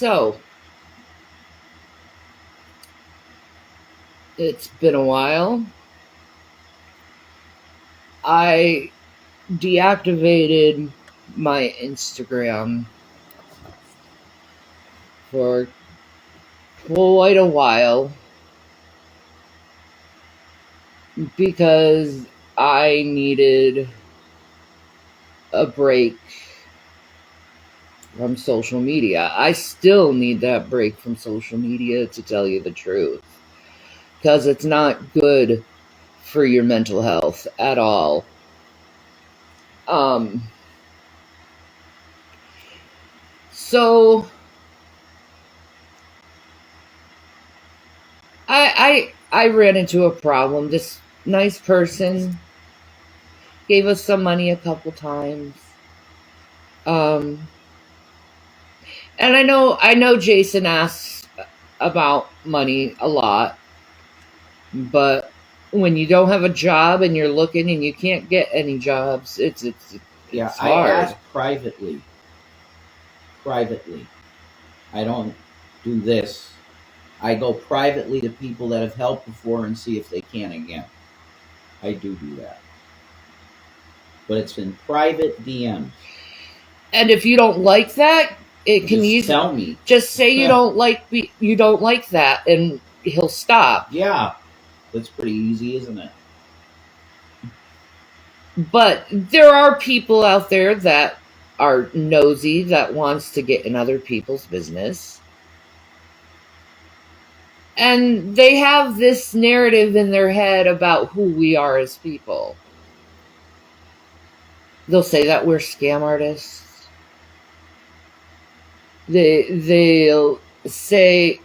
So, it's been a while. I deactivated my Instagram for quite a while because I needed a break from social media. I still need that break from social media, to tell you the truth, because it's not good for your mental health at all. So I ran into a problem. This nice person gave us some money a couple times. And I know Jason asks about money a lot, but when you don't have a job and you're looking and you can't get any jobs, it's hard. I ask privately. I don't do this. I go privately to people that have helped before and see if they can again. I do that. But it's in private DMs. And if you don't like that, it can just tell me. Just say you don't like that, and he'll stop. Yeah, that's pretty easy, isn't it? But there are people out there that are nosy, that wants to get in other people's business. And they have this narrative in their head about who we are as people. They'll say that we're scam artists. They'll say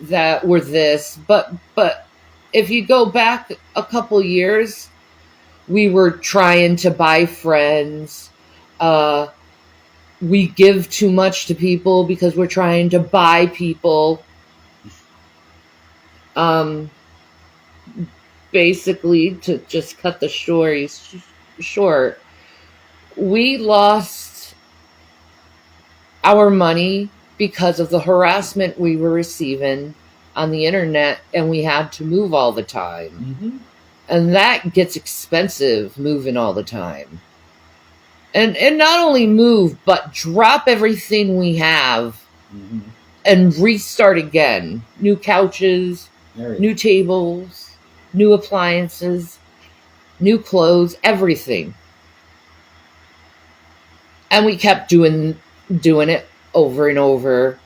that we're this, but if you go back a couple years, we were trying to buy friends. We give too much to people because we're trying to buy people. Basically, to just cut the story short, we lost our money because of the harassment we were receiving on the internet, and we had to move all the time. Mm-hmm. And that gets expensive, moving all the time. And not only move, but drop everything we have and restart again. New couches, new tables, new appliances, new clothes, everything. And we kept doing it over and over.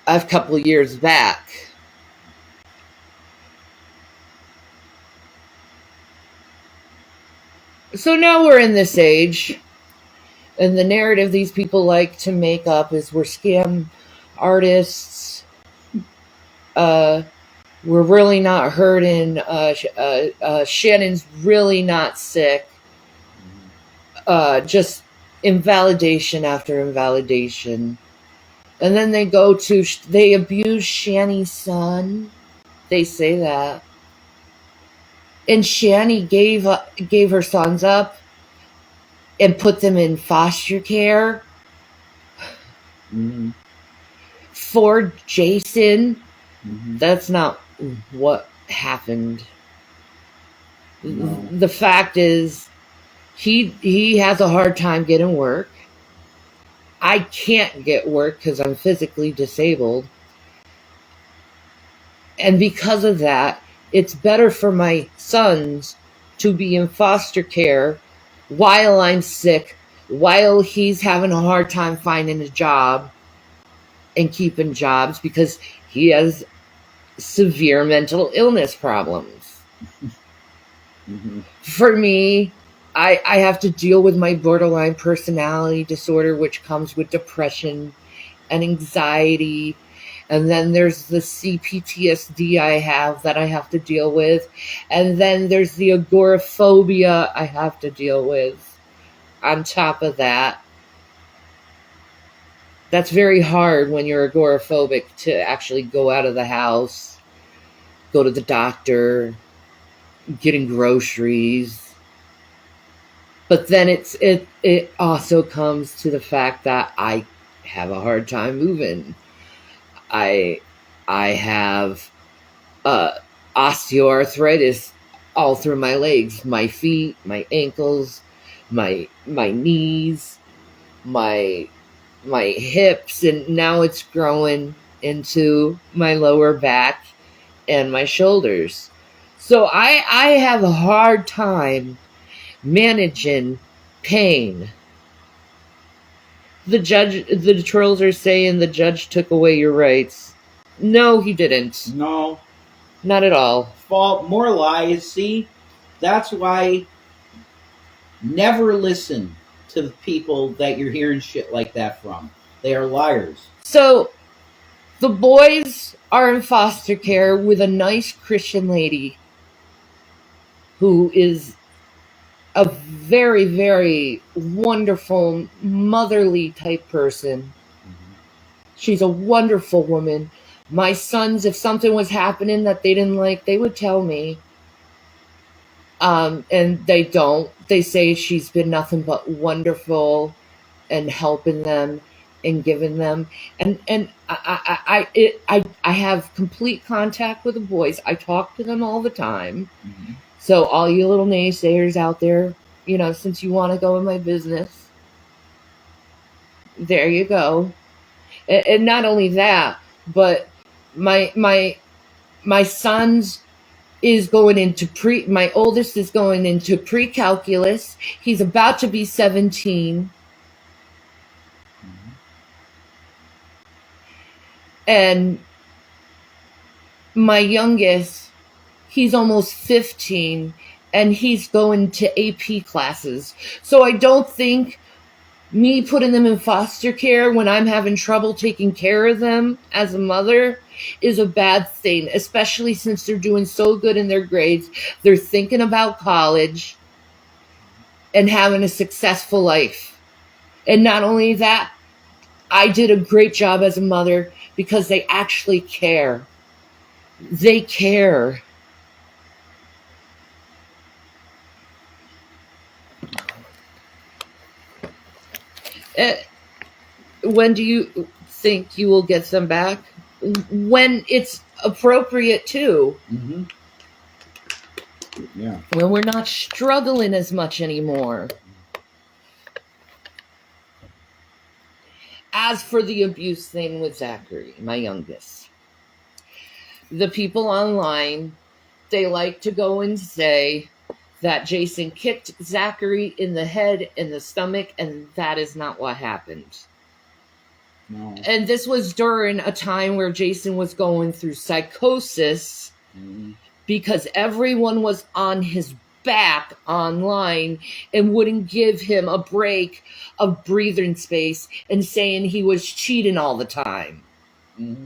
A couple of years back. So now we're in this age, and the narrative these people like to make up is we're scam artists. We're really not hurting. Shannon's really not sick. Just invalidation after invalidation. And then they abuse Shanny's son. They say that. And Shanny gave her sons up and put them in foster care for Jason. That's not what happened. No. The fact is, he has a hard time getting work. I can't get work because I'm physically disabled. And because of that, it's better for my sons to be in foster care while I'm sick, while he's having a hard time finding a job and keeping jobs because he has severe mental illness problems. For me, I have to deal with my borderline personality disorder, which comes with depression and anxiety. And then there's the CPTSD I have that I have to deal with. And then there's the agoraphobia I have to deal with. On top of that, that's very hard when you're agoraphobic to actually go out of the house, go to the doctor, getting groceries. But then it also comes to the fact that I have a hard time moving. I have osteoarthritis all through my legs, my feet, my ankles, my knees, my hips, and now it's growing into my lower back and my shoulders. So I have a hard time managing pain. The trolls are saying the judge took away your rights. No, he didn't. No. Not at all. More lies. See, that's why never listen to the people that you're hearing shit like that from. They are liars. So the boys are in foster care with a nice Christian lady who is a very, very wonderful, motherly type person. She's a wonderful woman. My sons, if something was happening that they didn't like, they would tell me. And they don't. They say she's been nothing but wonderful and helping them and giving them. And I have complete contact with the boys. I talk to them all the time. Mm-hmm. So all you little naysayers out there, you know, since you want to go in my business, there you go. And not only that, but my son's is going into my oldest is going into pre-calculus. He's about to be 17. Mm-hmm. And my youngest, he's almost 15, and he's going to AP classes. So I don't think me putting them in foster care when I'm having trouble taking care of them as a mother is a bad thing, especially since they're doing so good in their grades. They're thinking about college and having a successful life. And not only that, I did a great job as a mother because they actually care. They care. When do you think you will get them back? When it's appropriate too. Mm-hmm. Yeah. When we're not struggling as much anymore. As for the abuse thing with Zachary, my youngest, the people online, they like to go and say that Jason kicked Zachary in the head and the stomach, and that is not what happened. No. And this was during a time where Jason was going through psychosis. Mm-hmm. Because everyone was on his back online and wouldn't give him a break of breathing space and saying he was cheating all the time. Mm-hmm.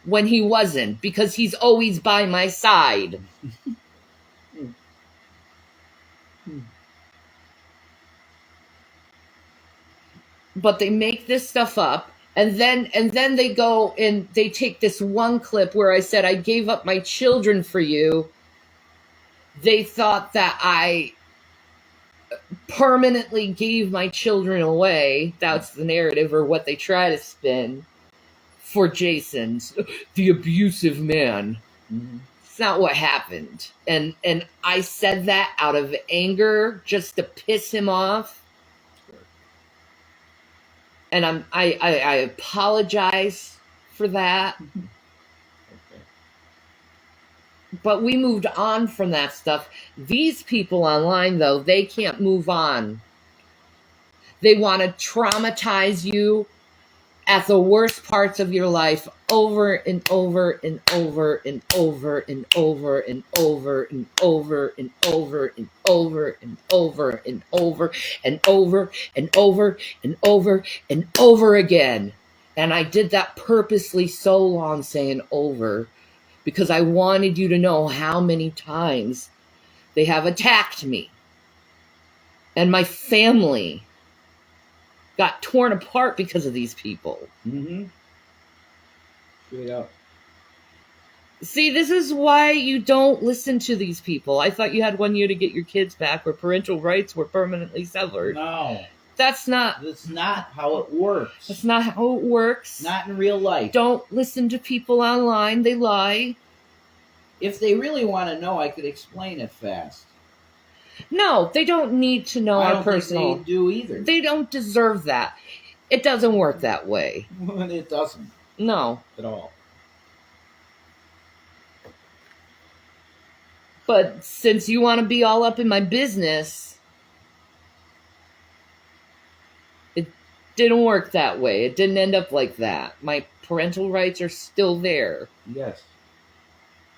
When he wasn't, because he's always by my side. But they make this stuff up. And then they go and they take this one clip where I said, I gave up my children for you. They thought that I permanently gave my children away. That's the narrative, or what they try to spin for Jason's the abusive man. Mm-hmm. It's not what happened. And I said that out of anger just to piss him off. And I apologize for that. Okay. But we moved on from that stuff. These people online, though, they can't move on. They want to traumatize you at the worst parts of your life over and over and over and over and over and over and over and over and over and over and over and over and over and over and over again. And I did that purposely so long, saying over, because I wanted you to know how many times they have attacked me and my family got torn apart because of these people. Mm-hmm. Straight up. See, this is why you don't listen to these people. I thought you had 1 year to get your kids back, where parental rights were permanently severed. No. That's not how it works. That's not how it works. Not in real life. Don't listen to people online. They lie. If they really want to know, I could explain it fast. No, they don't need to know our personal. I don't think they do either. They don't deserve that. It doesn't work that way. It doesn't. No. At all. But since you want to be all up in my business, it didn't work that way. It didn't end up like that. My parental rights are still there. Yes.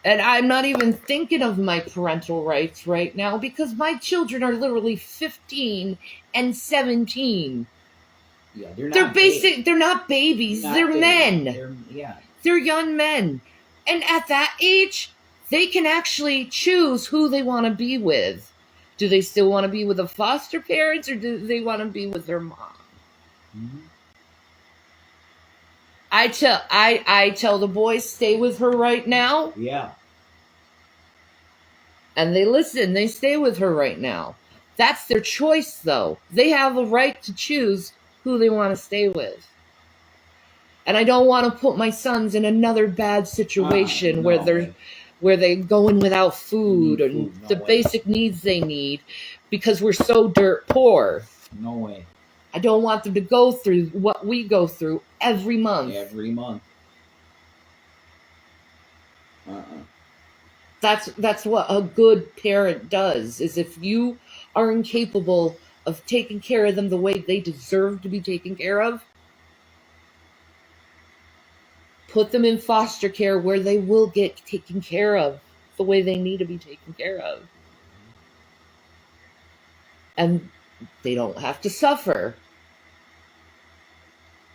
And I'm not even thinking of my parental rights right now because my children are literally 15 and 17. Yeah, they're not babies. They're men. They're young men. And at that age, they can actually choose who they want to be with. Do they still want to be with the foster parents or do they want to be with their mom? Mm-hmm. I tell the boys, stay with her right now. Yeah. And they listen. They stay with her right now. That's their choice, though. They have a right to choose who they want to stay with. And I don't want to put my sons in another bad situation where they're going without food and the basic needs they need because we're so dirt poor. No way. I don't want them to go through what we go through every month. Every month. That's what a good parent does, is if you are incapable of taking care of them the way they deserve to be taken care of, put them in foster care where they will get taken care of the way they need to be taken care of. And they don't have to suffer.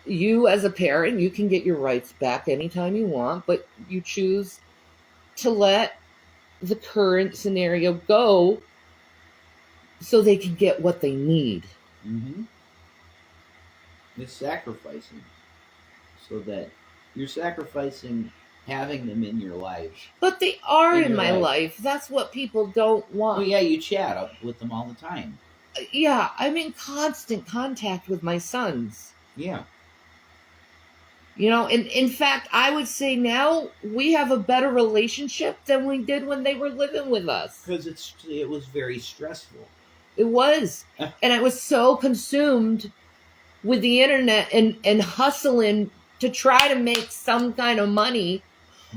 You, as a parent, you can get your rights back anytime you want, but you choose to let the current scenario go so they can get what they need. Mm-hmm. It's sacrificing. So that you're sacrificing having them in your life. But they are in my life. That's what people don't want. Well, yeah, you chat up with them all the time. Yeah, I'm in constant contact with my sons. Yeah. You know, and in fact, I would say now we have a better relationship than we did when they were living with us. Because it was very stressful. It was. And I was so consumed with the internet and hustling to try to make some kind of money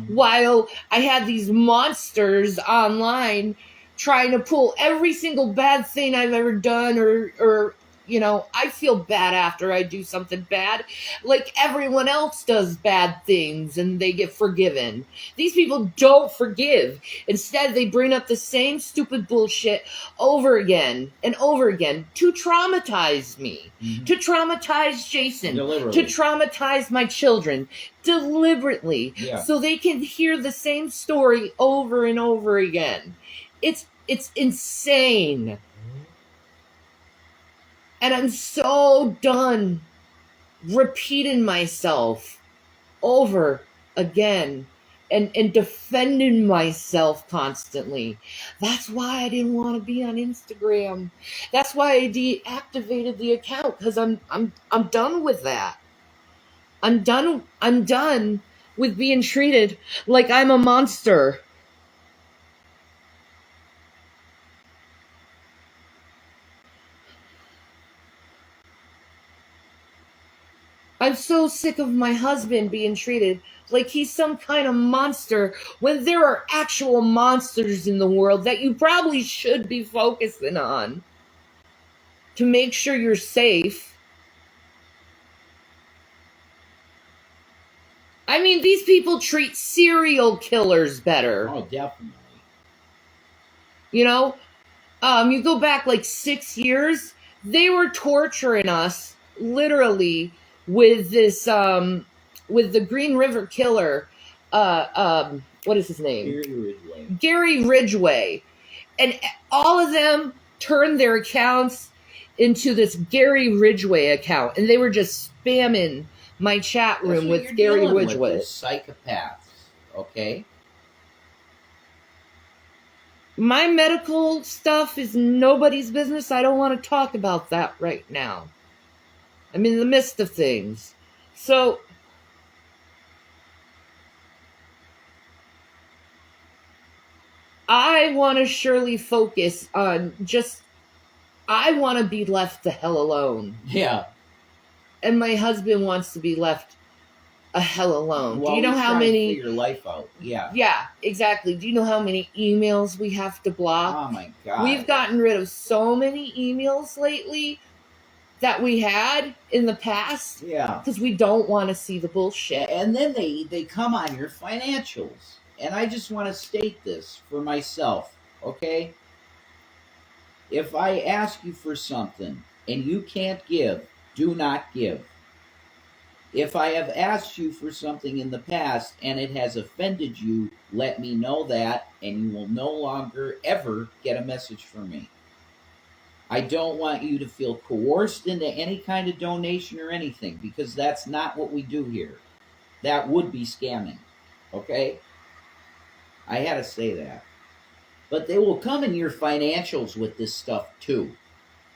while I had these monsters online trying to pull every single bad thing I've ever done or you know, I feel bad after I do something bad. Like everyone else does bad things and they get forgiven. These people don't forgive. Instead, they bring up the same stupid bullshit over again and over again to traumatize me, to traumatize Jason, to traumatize my children, deliberately, so they can hear the same story over and over again. It's insane. And I'm so done repeating myself over again and defending myself constantly. That's why I didn't want to be on Instagram. That's why I deactivated the account, because I'm done with that. I'm done with being treated like I'm a monster. I'm so sick of my husband being treated like he's some kind of monster when there are actual monsters in the world that you probably should be focusing on to make sure you're safe. I mean, these people treat serial killers better. Oh, definitely. You know, you go back like 6 years, they were torturing us literally with this with the Green River Killer, what is his name? Gary Ridgway. And all of them turned their accounts into this Gary Ridgway account, and they were just spamming my chat room with Gary Ridgway. Psychopaths, okay? My medical stuff is nobody's business. I don't want to talk about that right now. I'm in the midst of things. So I want to surely focus on I want to be left the hell alone. Yeah. And my husband wants to be left a hell alone. Do Well, you know he's how trying to many? figure life out. Yeah. Yeah, exactly. Do you know how many emails we have to block? Oh my God. We've gotten rid of so many emails lately that we had in the past. Yeah. Because we don't want to see the bullshit. And then they come on your financials. And I just want to state this for myself, okay? If I ask you for something and you can't give, do not give. If I have asked you for something in the past and it has offended you, let me know that, and you will no longer ever get a message from me. I don't want you to feel coerced into any kind of donation or anything, because that's not what we do here. That would be scamming. Okay? I had to say that. But they will come in your financials with this stuff too.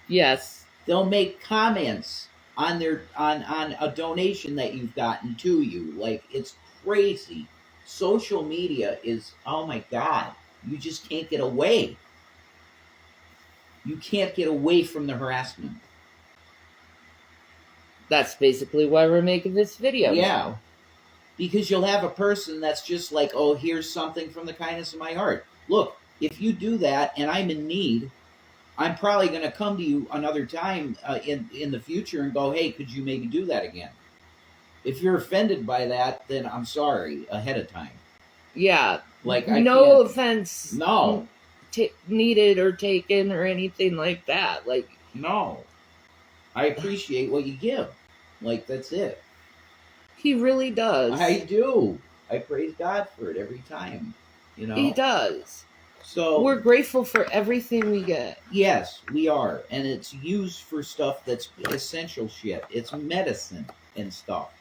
Yes. They'll make comments on on a donation that you've gotten to you. Like, it's crazy. Social media is, oh my God, you just can't get away. You can't get away from the harassment. That's basically why we're making this video now. Because you'll have a person that's just like, oh, here's something from the kindness of my heart. Look, if you do that and I'm in need, I'm probably going to come to you another time in the future and go, hey, could you maybe do that again? If you're offended by that, then I'm sorry ahead of time. Yeah. Like, no offense. No. Needed or taken or anything like that. Like, no. I appreciate what you give. Like, that's it. He really does. I do. I praise God for it every time. You know? He does. So we're grateful for everything we get. Yes, we are. And it's used for stuff that's essential shit. It's medicine and stuff.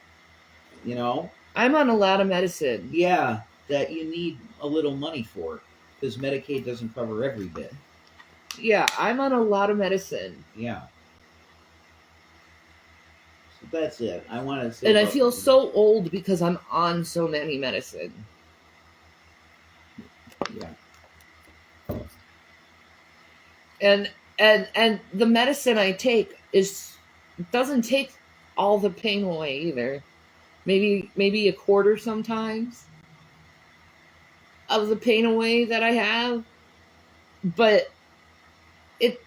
You know? I'm on a lot of medicine. Yeah, that you need a little money for, because Medicaid doesn't cover every bit. Yeah, I'm on a lot of medicine. Yeah. So that's it. I want to say. And I feel so old because I'm on so many medicine. Yeah. And the medicine I take doesn't take all the pain away either. Maybe a quarter sometimes of the pain away that I have. But it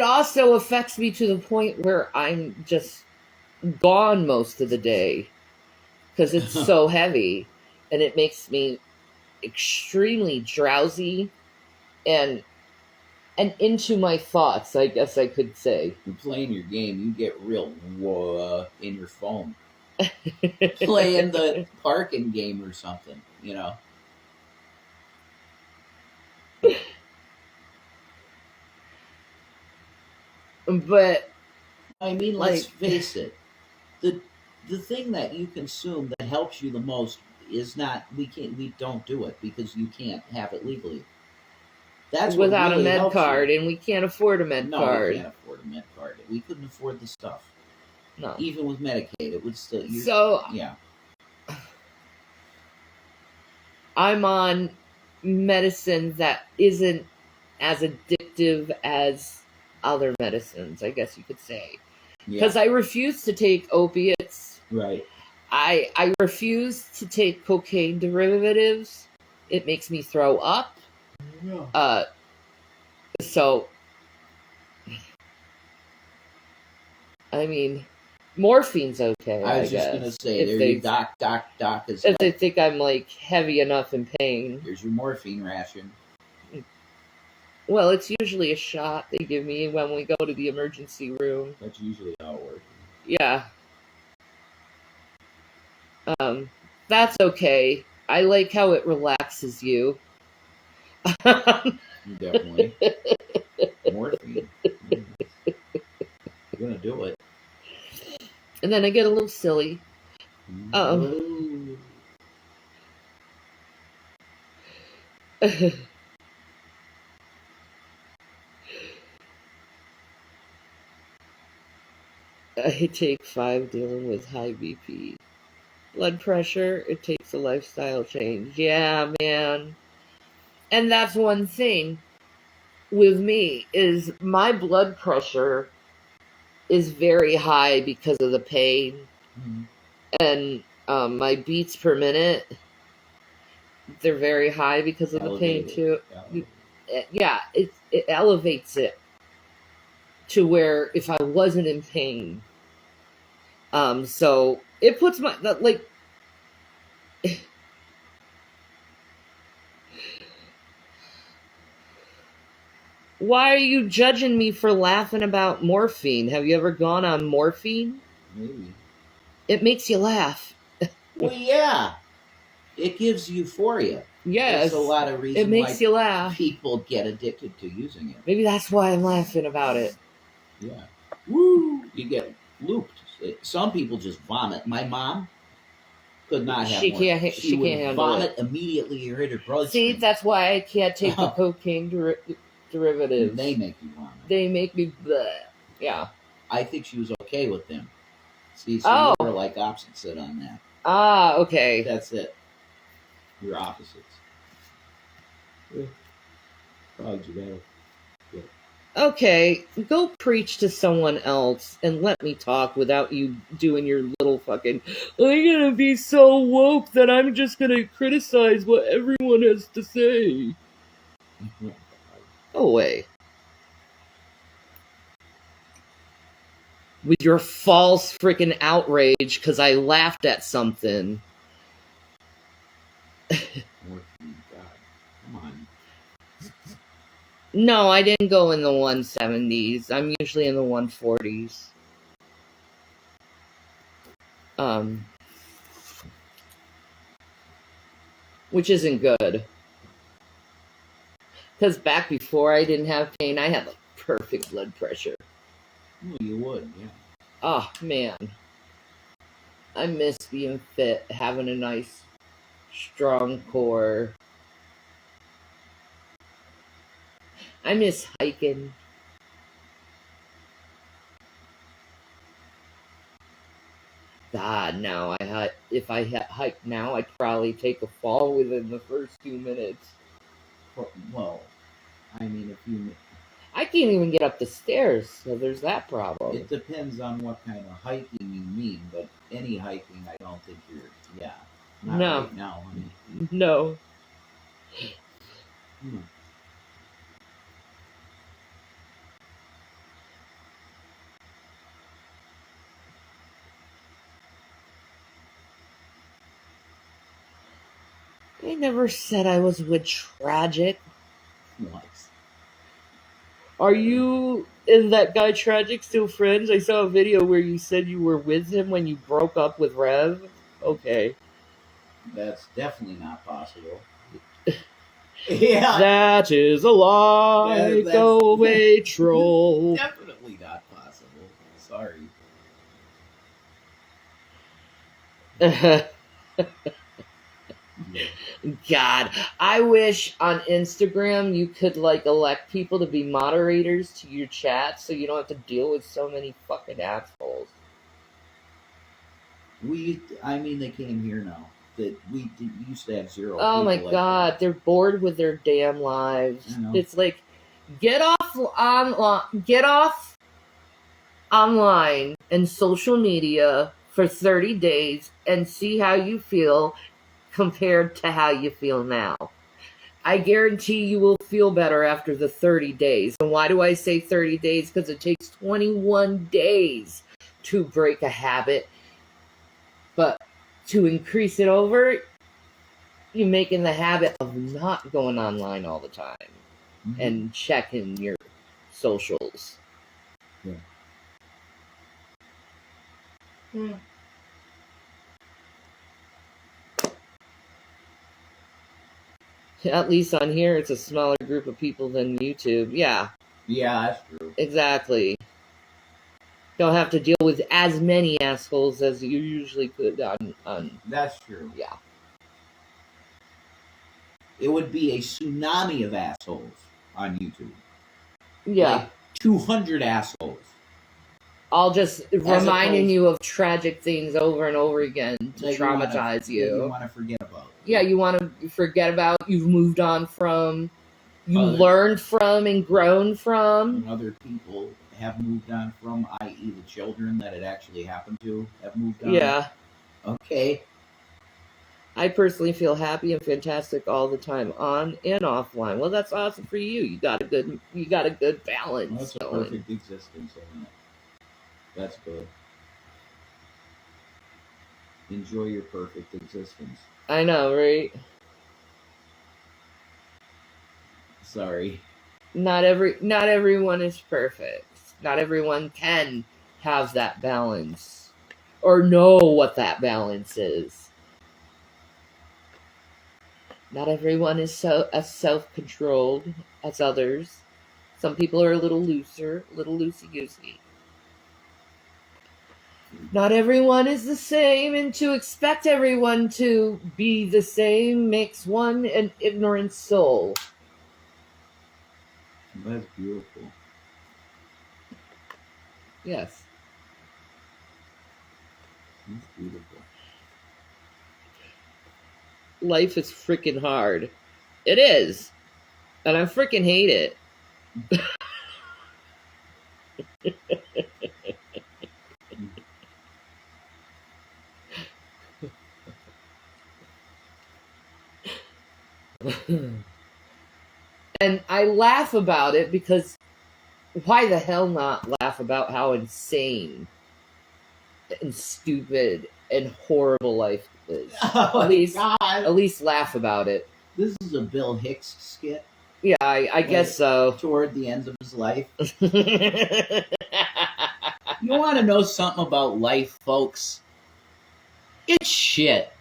also affects me to the point where I'm just gone most of the day because it's so heavy, and it makes me extremely drowsy and into my thoughts, I guess I could say. You're playing your game, you get real in your phone. Playing the parking game or something, you know. But I mean, let's face it. The thing that you consume that helps you the most is not, we don't do it because you can't have it legally. That's without what really a med card, and we can't afford a med card. No, we can't afford a med card. We couldn't afford the stuff. No. Even with Medicaid, it would still. So yeah. I'm on medicine that isn't as addictive as other medicines, I guess you could say. Because I refuse to take opiates. Right. I refuse to take cocaine derivatives. It makes me throw up. Yeah. So, I mean, morphine's okay. I was just gonna say, there you doc is. If they think I'm like heavy enough in pain. Here's your morphine ration. Well, it's usually a shot they give me when we go to the emergency room. That's usually how it works. Yeah. That's okay. I like how it relaxes you. Definitely. Morphine. You're gonna do it. And then I get a little silly. I take 5 dealing with high BP. Blood pressure, it takes a lifestyle change. Yeah, man. And that's one thing with me is my blood pressure is very high because of the pain. Mm-hmm. And my beats per minute, they're very high because of the pain too. Yeah, it elevates it to where if I wasn't in pain, so it puts my like. Why are you judging me for laughing about morphine? Have you ever gone on morphine? Maybe. It makes you laugh. Well, yeah. It gives euphoria. Yes, That's a lot of it reason makes why you laugh. people get addicted to using it. Maybe that's why I'm laughing about it. Yeah. Woo! You get looped. Some people just vomit. My mom could not have more. She would can't handle vomit it. immediately or hit her bloodstream. See, that's why I can't take the cocaine derivatives. They make you vomit. They make me bleh. Yeah. I think she was okay with them. See, so you were like opposite on that. Ah, okay. That's it. You're opposites. Yeah. Probably better. Yeah. Okay, go preach to someone else and let me talk without you doing your little fucking, I'm gonna be so woke that I'm just gonna criticize what everyone has to say. Go away. With your false freaking outrage because I laughed at something. Come on. No, I didn't go in the 170s. I'm usually in the 140s. Which isn't good. Because back before I didn't have pain, I had like perfect blood pressure. Well, you would, yeah. Oh, man. I miss being fit, having a nice, strong core. I miss hiking. God, no. If I hiked now, I'd probably take a fall within the first 2 minutes. Well, I mean, if you... I can't even get up the stairs, so there's that problem. It depends on what kind of hiking you mean, but any hiking, I don't think you're... Yeah. Not No. right now, honey. No. I never said I was with Tragic. What? Are you and that guy Tragic still friends? I saw a video where you said you were with him when you broke up with Rev. Okay. That's definitely not possible. Yeah. That is a lie. Go away, troll. Definitely not possible. Sorry. God, I wish on Instagram you could like elect people to be moderators to your chat so you don't have to deal with so many fucking assholes. I mean, they came here now. That we used to have zero. Oh my God, they're bored with their damn lives. It's like, get off online and social media for 30 days and see how you feel compared to how you feel now. I guarantee you will feel better after the 30 days. And why do I say 30 days? Because it takes 21 days to break a habit. But to increase it over, you're making the habit of not going online all the time and checking your socials. Yeah. At least on here, it's a smaller group of people than YouTube. Yeah. Yeah, that's true. Exactly. Don't have to deal with as many assholes as you usually could on. That's true. Yeah. It would be a tsunami of assholes on YouTube. Yeah. Like 200 assholes. All just reminding you of tragic things over and over again to traumatize you. That you want to forget about. Yeah, you want to forget about, you've moved on from, you learned from and grown from. And other people have moved on from, i.e. the children that it actually happened to have moved on. Yeah. Okay. I personally feel happy and fantastic all the time, on and offline. Well, that's awesome for you. You got a good balance. Well, that's a perfect existence, isn't it? That's good. Enjoy your perfect existence. I know, right? Sorry. Not everyone is perfect. Not everyone can have that balance or know what that balance is. Not everyone is so as self-controlled as others. Some people are a little looser, a little loosey-goosey. Not everyone is the same, and to expect everyone to be the same makes one an ignorant soul. That's beautiful. Yes. That's beautiful. Life is freaking hard. It is. And I freaking hate it. And I laugh about it because why the hell not laugh about how insane and stupid and horrible life is? Oh, at least laugh about it. This is a Bill Hicks skit. Yeah, I guess so. Toward the end of his life. You want to know something about life, folks? It's shit.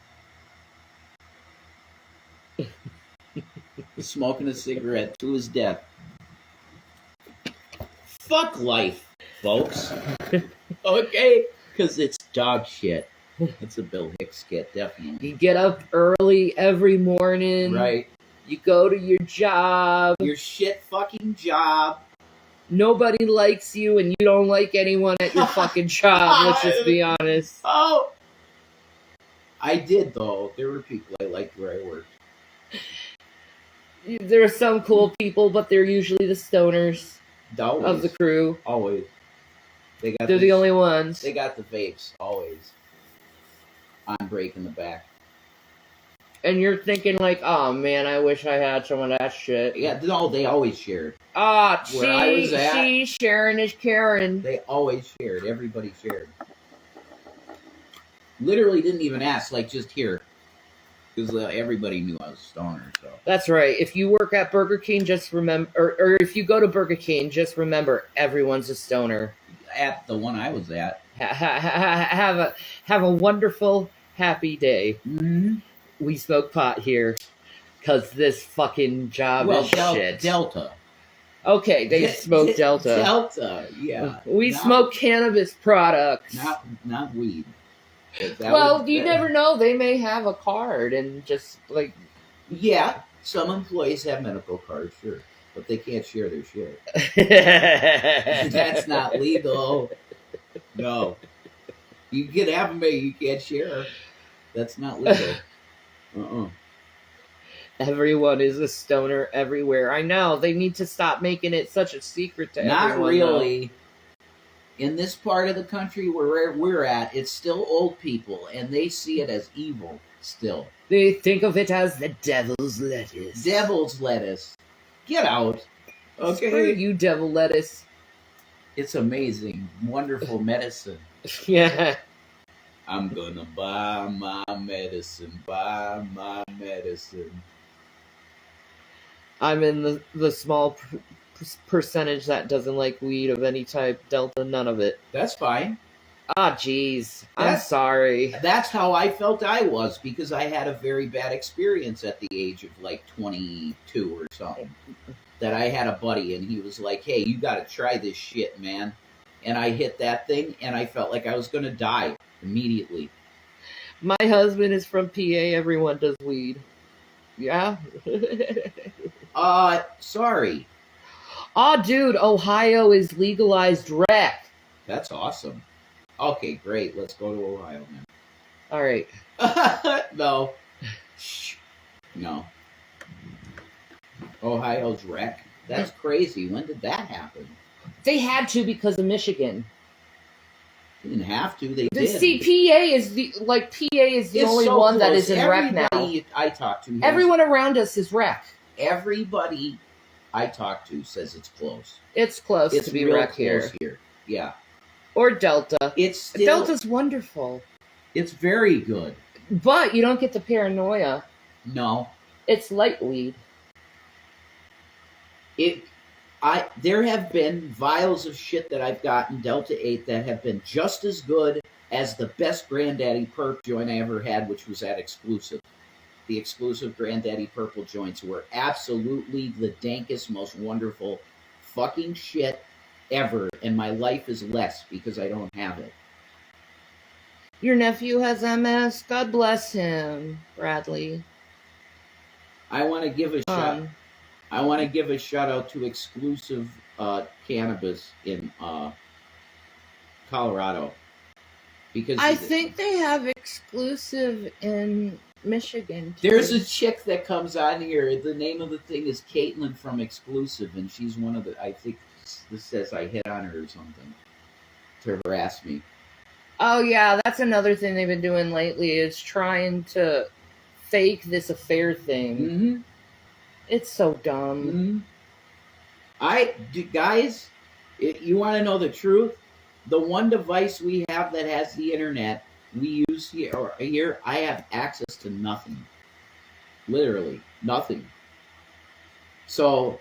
He's smoking a cigarette to his death. Fuck life, folks. Okay? Because it's dog shit. It's a Bill Hicks skit, definitely. You get up early every morning. Right. You go to your job. Your shit fucking job. Nobody likes you and you don't like anyone at your fucking job, let's just be honest. Oh! I did, though. There were people I liked where I worked. There are some cool people, but they're usually the stoners Always. of the crew. Always. They're the only ones. They got the vapes, always. On breaking the back. And you're thinking like, oh man, I wish I had some of that shit. Yeah, no, they always shared. See, sharing is caring. They always shared. Everybody shared. Literally didn't even ask, like, just here. Because everybody knew I was a stoner, so. That's right. If you work at Burger King, just remember, or if you go to Burger King, just remember, everyone's a stoner. At the one I was at. Have a wonderful, happy day. Mm-hmm. We smoke pot here, because this fucking job is shit. Delta. Okay, they smoke Delta. Delta, yeah. We smoke cannabis products. Not weed. You never know. They may have a card and just like... Yeah, some employees have medical cards, sure. But they can't share their shit. That's not legal. No. You can have them, but you can't share. That's not legal. Everyone is a stoner everywhere. I know. They need to stop making it such a secret to everyone. Not really. In this part of the country where we're at, it's still old people, and they see it as evil still. They think of it as the devil's lettuce. Devil's lettuce. Get out. Okay. Screw you, devil lettuce. It's amazing. Wonderful medicine. Yeah. I'm gonna buy my medicine. Buy my medicine. I'm in the small percentage that doesn't like weed of any type. Delta, none of it. That's fine. Jeez. I'm sorry. That's how I felt I was, because I had a very bad experience at the age of like 22 or something. That I had a buddy, and he was like, hey, you gotta try this shit, man. And I hit that thing, and I felt like I was gonna die immediately. My husband is from PA. Everyone does weed. Yeah? Sorry. Dude, Ohio is legalized rec. That's awesome. Okay, great. Let's go to Ohio then. All right. No. No. Ohio's wreck. That's crazy. When did that happen? They had to because of Michigan. They didn't have to. They The did. CPA is the It's only so one that close. is in wreck now. Everybody I talk to, Everyone around us is wreck. Everybody I talk to says it's close. It's close It's to be real wreck close here. Yeah. Or Delta. It's still, Delta's wonderful. It's very good. But you don't get the paranoia. No. It's light weed. There have been vials of shit that I've gotten Delta 8 that have been just as good as the best Granddaddy Perp joint I ever had, which was at Exclusive. The exclusive Granddaddy Purple joints were absolutely the dankest, most wonderful fucking shit ever, and my life is less because I don't have it. Your nephew has MS. God bless him, Bradley. I want to give a shout. I want to give a shout out to Exclusive Cannabis in Colorado, because I think they have Exclusive in Michigan too. There's a chick that comes on here. The name of the thing is Caitlin from Exclusive, and she's one of the. I think this says I hit on her or something to harass me. Oh yeah, that's another thing they've been doing lately is trying to fake this affair thing. Mm-hmm. It's so dumb. Mm-hmm. Guys, you want to know the truth? The one device we have that has the internet we use here, I have access to nothing. Literally nothing. So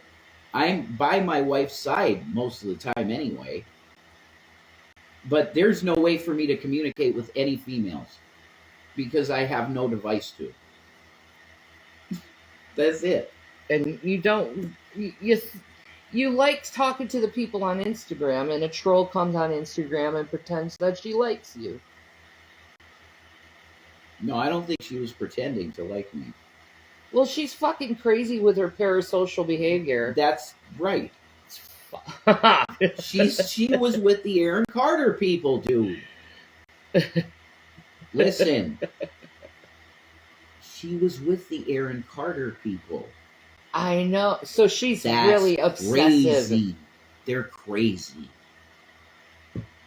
I'm by my wife's side most of the time anyway. But there's no way for me to communicate with any females because I have no device to. That's it. And you don't you like talking to the people on Instagram, and a troll comes on Instagram and pretends that she likes you. No, I don't think she was pretending to like me. Well, she's fucking crazy with her parasocial behavior. That's right. She was with the Aaron Carter people, dude. Listen. She was with the Aaron Carter people. I know. So she's really obsessive. Crazy. They're crazy.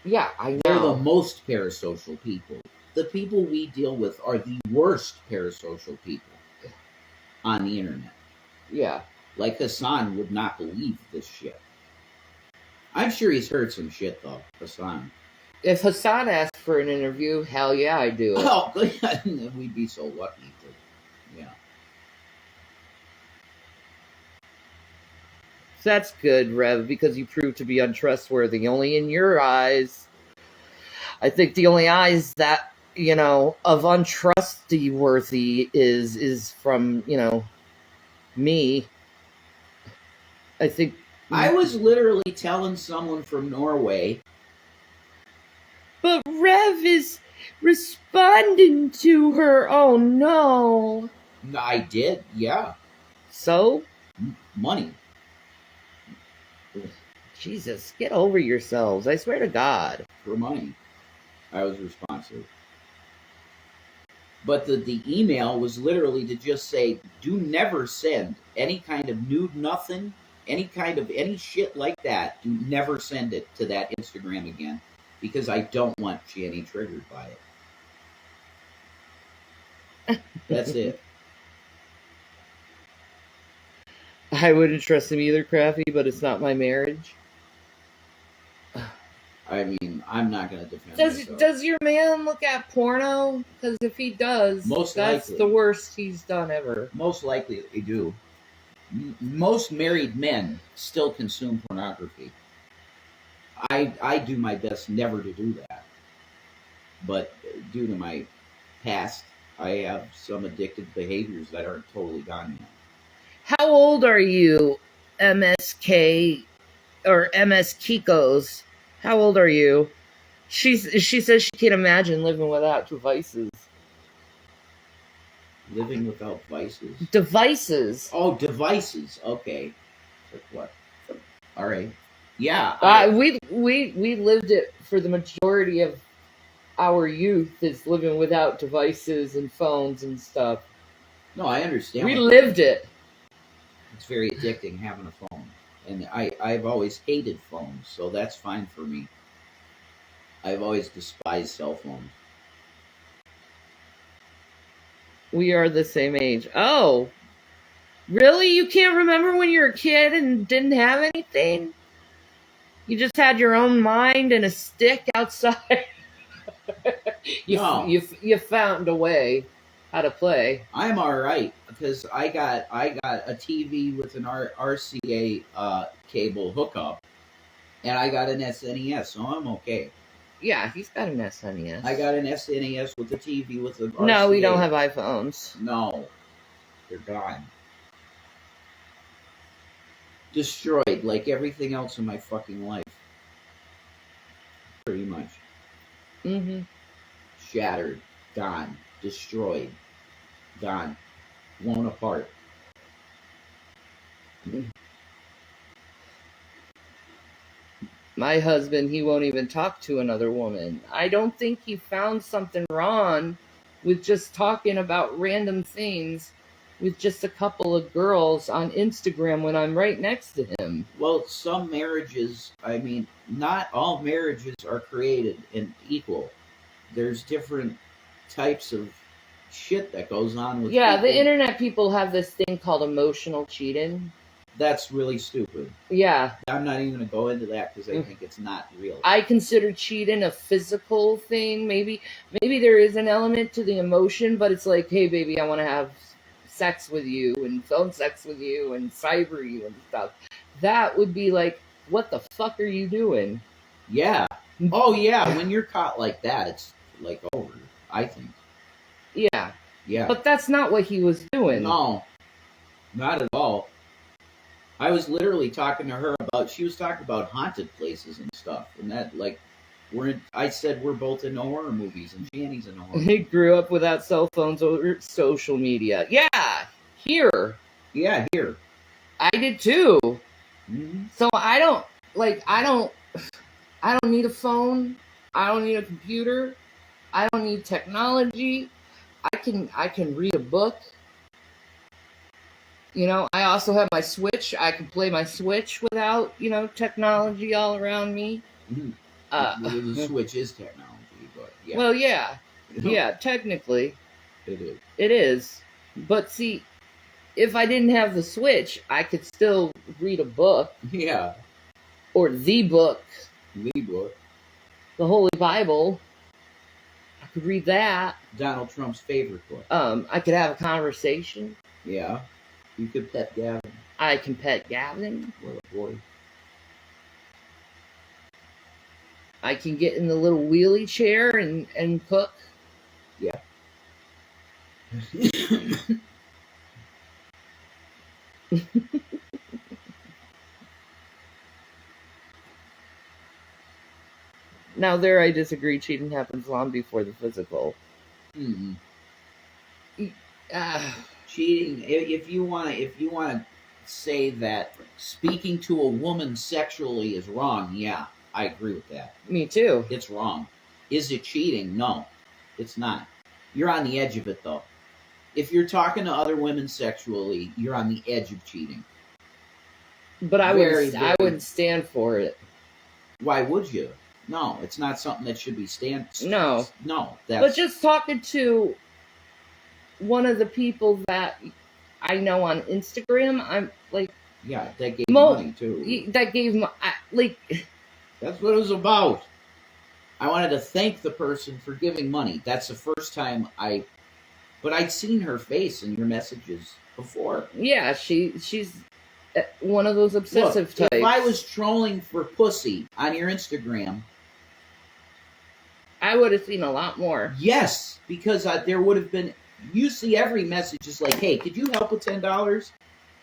Yeah, I know. They're the most parasocial people. The people we deal with are the worst parasocial people on the internet. Yeah. Like Hassan would not believe this shit. I'm sure he's heard some shit, though, Hassan. If Hassan asked for an interview, hell yeah, I'd do it. Oh, we'd be so lucky to, yeah. That's good, Rev, because you prove to be untrustworthy. Only in your eyes. I think the only eyes that, of untrustworthy is from, me. I think... I was literally telling someone from Norway. But Rev is responding to her. Oh, no. I did, yeah. So? Money. Jesus, get over yourselves. I swear to God. For money. I was responsive. But the email was literally to just say, do never send any kind of nude nothing, any shit like that. Do never send it to that Instagram again, because I don't want Shanny triggered by it. That's it. I wouldn't trust him either, Crafty, but it's not my marriage. I mean, I'm not going to defend myself. Does your man look at porno? Because if he does, that's the worst he's done ever. Most likely they do. Most married men still consume pornography. I do my best never to do that. But due to my past, I have some addictive behaviors that aren't totally gone yet. How old are you, MSK or MS Kikos? How old are you? She says she can't imagine living without devices. Living without vices? Devices. Oh, devices. Okay. Like what? All right. Yeah. We lived it for the majority of our youth, is living without devices and phones and stuff. No, I understand. We lived it. It's very addicting having a phone. And I've always hated phones, so that's fine for me. I've always despised cell phones. We are the same age. Oh, really? You can't remember when you were a kid and didn't have anything? You just had your own mind and a stick outside? No. You found a way how to play. I'm all right because I got a TV with an RCA cable hookup, and I got an SNES, so I'm okay. Yeah, he's got an SNES. I got an SNES with a TV with an RCA. No, we don't have iPhones. No, they're gone. Destroyed like everything else in my fucking life. Pretty much. Mm-hmm. Shattered, gone, destroyed, gone, blown apart. My husband, he won't even talk to another woman. I don't think he found something wrong with just talking about random things with just a couple of girls on Instagram when I'm right next to him. Well, some marriages, I mean, not all marriages are created and equal. There's different types of shit that goes on with Yeah, people. the internet people have this thing called emotional cheating. That's really stupid. Yeah. I'm not even going to go into that because I think it's not real. I consider cheating a physical thing. Maybe there is an element to the emotion, but it's like, hey, baby, I want to have sex with you and phone sex with you and cyber you and stuff. That would be like, what the fuck are you doing? Yeah. Oh, yeah. When you're caught like that, it's like over, I think. Yeah. Yeah. But that's not what he was doing. No. Not at all. I was literally talking to her about, she was talking about haunted places and stuff. And that, like, I said we're both into horror movies and Shanny's into horror movies. He grew up without cell phones or social media. Yeah. Here. Yeah, here. I did too. Mm-hmm. So I don't need a phone. I don't need a computer. I don't need technology. I can read a book. You know, I also have my Switch. I can play my Switch without, technology all around me. Mm-hmm. The Switch is technology, but yeah. Well, yeah. Yeah, technically. It is. It is. But see, if I didn't have the Switch, I could still read a book. Yeah. Or the book. The book. The Holy Bible. I could read that. Donald Trump's favorite book. I could have a conversation. Yeah. You could pet Gavin. I can pet Gavin. What a boy. I can get in the little wheelie chair and cook. Yeah. Now there I disagree. Cheating happens long before the physical. Mm-hmm. Cheating. If you want to say that speaking to a woman sexually is wrong, yeah, I agree with that. Me too. It's wrong. Is it cheating? No, it's not. You're on the edge of it though. If you're talking to other women sexually, you're on the edge of cheating. But I wouldn't stand for it. Why would you? No, it's not something that should be No. That's... But just talking to one of the people that I know on Instagram, I'm like... Yeah, that gave money too. That gave That's what it was about. I wanted to thank the person for giving money. That's the first time But I'd seen her face in your messages before. Yeah, she's one of those obsessive types. If I was trolling for pussy on your Instagram... I would have seen a lot more. Yes, because there would have been... You see every message is like, hey, could you help with $10?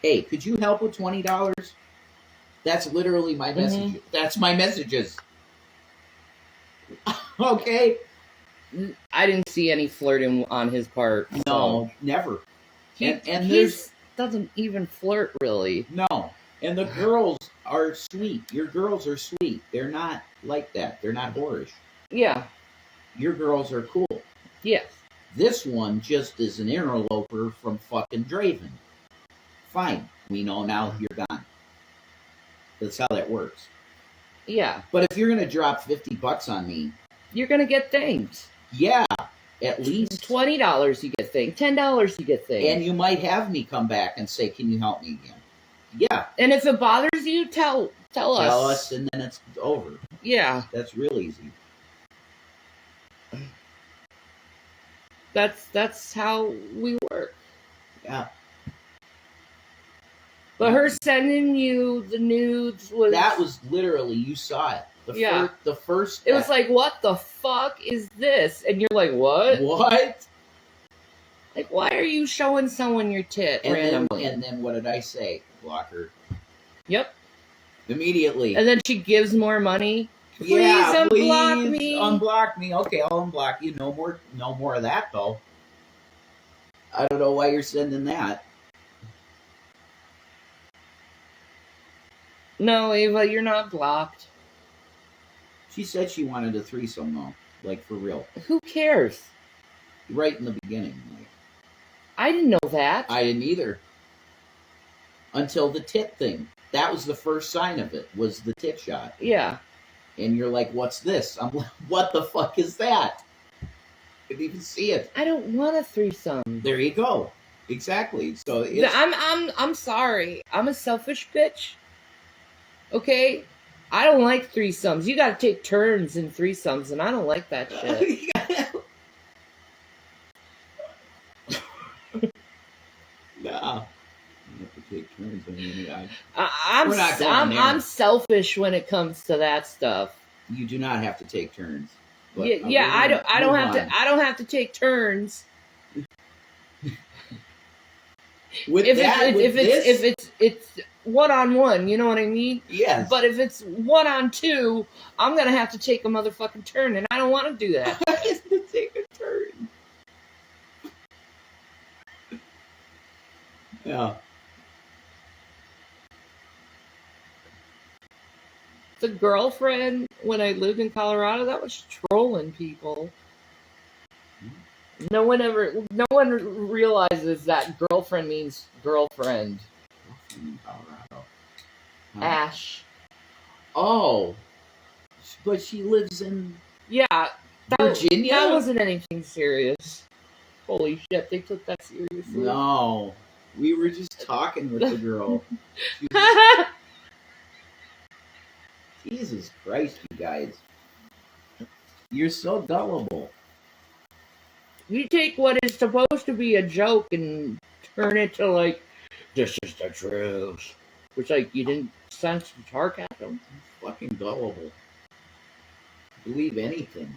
Hey, could you help with $20? That's literally my message. Mm-hmm. That's my messages. Okay? I didn't see any flirting on his part. No, never. He doesn't even flirt, really. No. And the girls are sweet. Your girls are sweet. They're not like that. They're not whorish. Yeah. Your girls are cool. Yes. This one just is an interloper from fucking Draven. Fine. We know now you're gone. That's how that works. Yeah. But if you're going to drop $50 on me, you're going to get things. Yeah. At least $20 you get things. $10 you get things. And you might have me come back and say, can you help me again? Yeah. And if it bothers you, tell us. Tell us, and then it's over. Yeah. That's real easy. That's how we work. Yeah. But her sending you the nudes was... That was literally, you saw it. The first It was like, what the fuck is this? And you're like, what? What? Like, why are you showing someone your tit randomly? And then what did I say? Block her. Yep. Immediately. And then she gives more money. Please unblock me. Unblock me. Okay, I'll unblock you. No more of that, though. I don't know why you're sending that. No, Ava, you're not blocked. She said she wanted a threesome, though. Like, for real. Who cares? Right in the beginning. Like, I didn't know that. I didn't either. Until the tit thing. That was the first sign of it, was the tit shot. Yeah. And you're like, what's this? I'm like, what the fuck is that? Didn't even see it. I don't want a threesome. There you go. Exactly. So I'm sorry. I'm a selfish bitch. Okay? I don't like threesomes. You gotta take turns in threesomes, and I don't like that shit. No. You have to take turns. I mean, I'm selfish when it comes to that stuff. You do not have to take turns. But I don't have to take turns. If it's one-on-one, you know what I mean? Yes. But if it's 1-on-2, I'm gonna have to take a motherfucking turn, and I don't want to do that. I have to take a turn. Yeah. The girlfriend, when I lived in Colorado, that was trolling people. No one realizes that girlfriend means girlfriend. In Colorado. Ash. Oh. But she lives in Virginia? That wasn't anything serious. Holy shit, they took that seriously. No. We were just talking with the girl. Jesus Christ, you guys. You're so gullible. You take what is supposed to be a joke and turn it to like, this is the truth. Which, like, you didn't sense the sarcasm. Fucking gullible. Believe anything.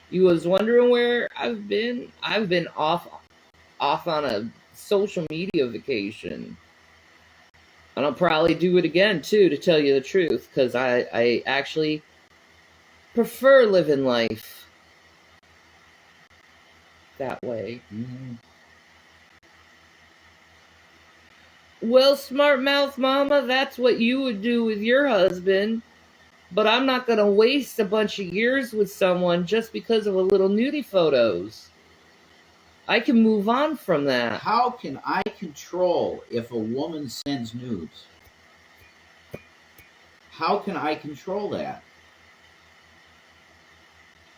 You was wondering where I've been? I've been off on a social media vacation. And I'll probably do it again, too, to tell you the truth. Because I actually prefer living life that way. Mm-hmm. Well, smart mouth mama, that's what you would do with your husband. But I'm not going to waste a bunch of years with someone just because of a little nudie photos. I can move on from that. How can I control if a woman sends nudes? How can I control that?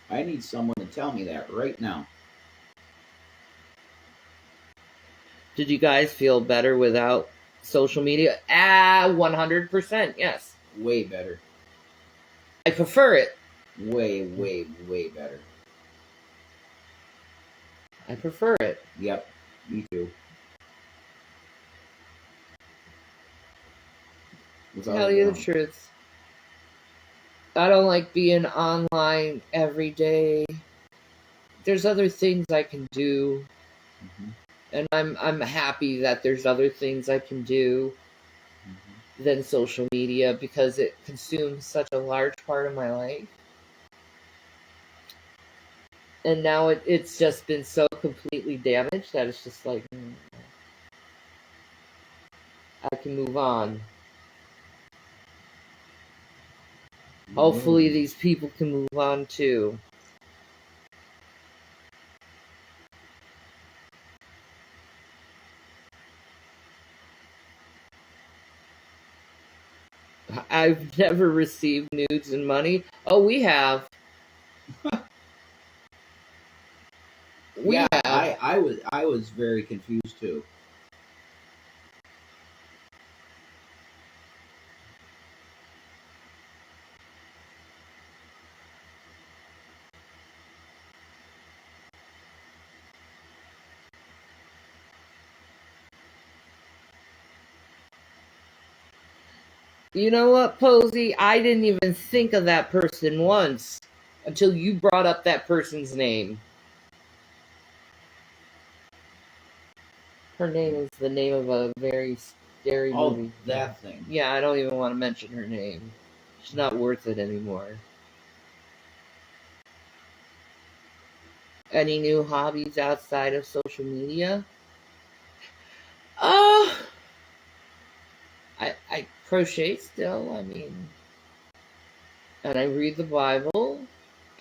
I need someone to tell me that right now. Did you guys feel better without social media? 100%, yes. Way better. I prefer it. Way, way, way better. I prefer it. Yep, me too. Tell you the truth. I don't like being online every day. There's other things I can do. Mm-hmm. And I'm happy that there's other things I can do. Mm-hmm. than social media because it consumes such a large part of my life. And now it's just been so completely damaged that it's just like, I can move on. Hopefully these people can move on too. I've never received nudes and money. Oh, we have. Yeah, I was very confused too. You know what, Posey? I didn't even think of that person once until you brought up that person's name. Her name is the name of a very scary movie. That thing. Yeah, I don't even want to mention her name. She's not worth it anymore. Any new hobbies outside of social media? I crochet still, I mean. And I read the Bible.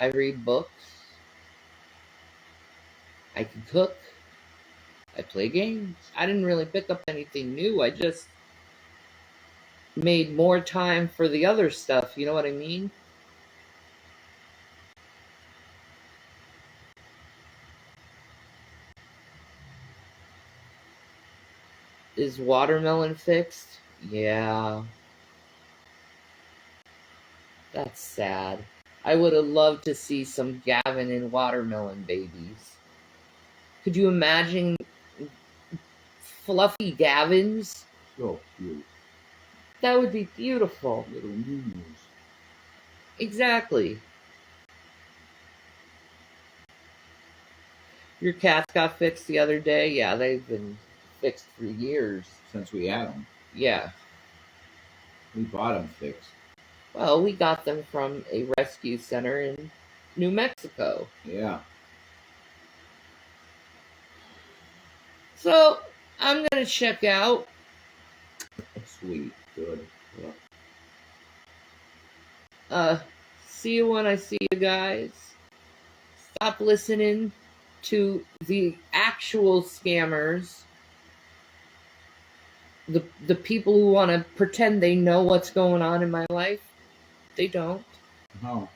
I read books. I can cook. I play games. I didn't really pick up anything new. I just made more time for the other stuff. You know what I mean? Is watermelon fixed? Yeah. That's sad. I would have loved to see some Gavin and watermelon babies. Could you imagine fluffy Gavins? So cute. That would be beautiful. Little moo-moos. Exactly. Your cats got fixed the other day? Yeah, they've been fixed for years. Since we had them. Yeah. We bought them fixed. Well, we got them from a rescue center in New Mexico. Yeah. So, I'm going to check out. Sweet. Good. See you when I see you guys. Stop listening to the actual scammers. The people who want to pretend they know what's going on in my life. They don't. No.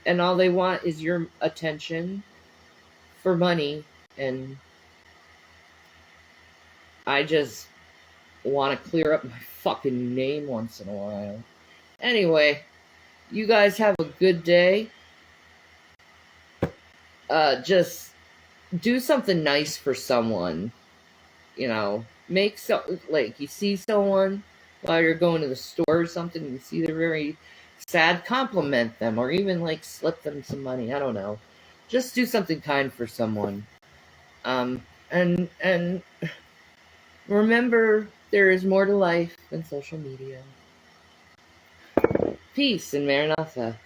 And all they want is your attention for money, and I just want to clear up my fucking name once in a while. Anyway, you guys have a good day. Just do something nice for someone. You know, make so like you see someone while you're going to the store or something, you see they're very sad, compliment them, or even like slip them some money. I don't know. Just do something kind for someone. And remember, there is more to life than social media. Peace and Maranatha.